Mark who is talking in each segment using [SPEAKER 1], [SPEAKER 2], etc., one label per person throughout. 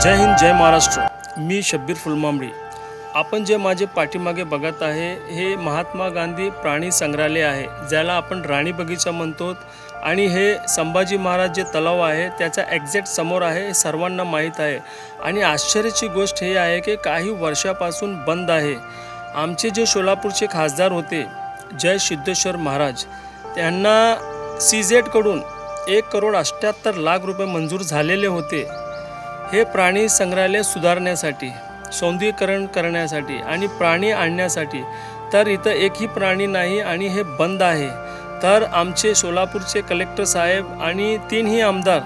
[SPEAKER 1] जय हिंद, जय महाराष्ट्र. मी शब्बीर फुलमांबळी. आपण जे माझे पाठीमागे बघत आहे हे महात्मा गांधी प्राणी संग्रहालय आहे, ज्याला आपण राणी बगीचा म्हणतो. आणि हे संभाजी महाराज जे तलाव आहे त्याच्या एक्झॅक्ट समोर आहे, हे सर्वांना माहीत आहे. आणि आश्चर्याची गोष्ट हे आहे की काही वर्षापासून बंद आहे. आमचे जे सोलापूरचे खासदार होते जय सिद्धेश्वर महाराज, त्यांना CZ कडून 1,78,00,000 रुपये मंजूर झालेले होते हे प्राणी संग्रहालय सुधारण्यासाठी, सौंदर्यीकरण करण्यासाठी आणि प्राणी आणण्यासाठी. तर इथं एकही प्राणी नाही आणि हे बंद आहे. तर आमचे सोलापूरचे कलेक्टर साहेब आणि 3ही आमदार,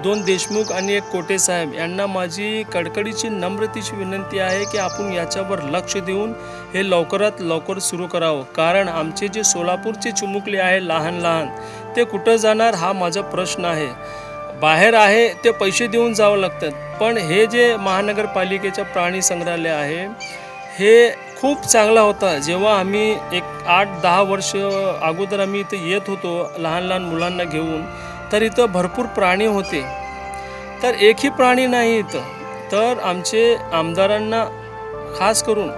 [SPEAKER 1] 2 देशमुख आणि 1 कोटे साहेब, यांना माझी कडकडीची नम्रतेची विनंती आहे की आपण याच्यावर लक्ष देऊन हे लवकरात लवकर सुरू करावं. कारण आमचे जे सोलापूरचे चिमुकले आहे लहान लहान, ते कुठं जाणार हा माझा प्रश्न आहे. बाहेर आहे ते पैसे देऊन जावं लागतात, पण हे जे महानगरपालिकेचं प्राणी संग्रहालय आहे हे खूप चांगला होता. जेव्हा आम्ही एक 8-10 वर्ष अगोदर आम्ही इथं येत होतो लहान लहान मुलांना घेऊन, तर इथं भरपूर प्राणी होते. तर एकही प्राणी नाही इथं. तर आमचे आमदारांना खास करून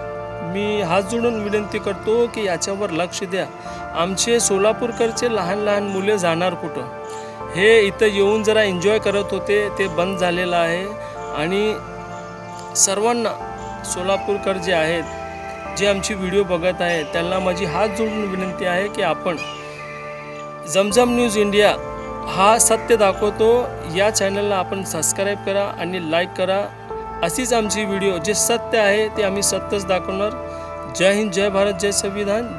[SPEAKER 1] मी हात जोडून विनंती करतो की याच्यावर लक्ष द्या. आमचे सोलापूरकरचे लहान लहान मुले जाणार कुठं? हे इथं येऊन जरा एन्जॉय करत होते, ते बंद झालेलं आहे. आणि सर्वांना सोलापूरकर जे आहेत, जे आमची व्हिडिओ बघत आहेत, त्यांना माझी हात जोडून विनंती आहे की आपण जमजम न्यूज इंडिया हा सत्य दाखवतो या चॅनलला आपण सबस्क्राईब करा आणि लाईक करा. अशीच आमची व्हिडिओ जे सत्य आहे ते आम्ही सत्यच दाखवणार. जय हिंद, जय भारत, जय संविधान.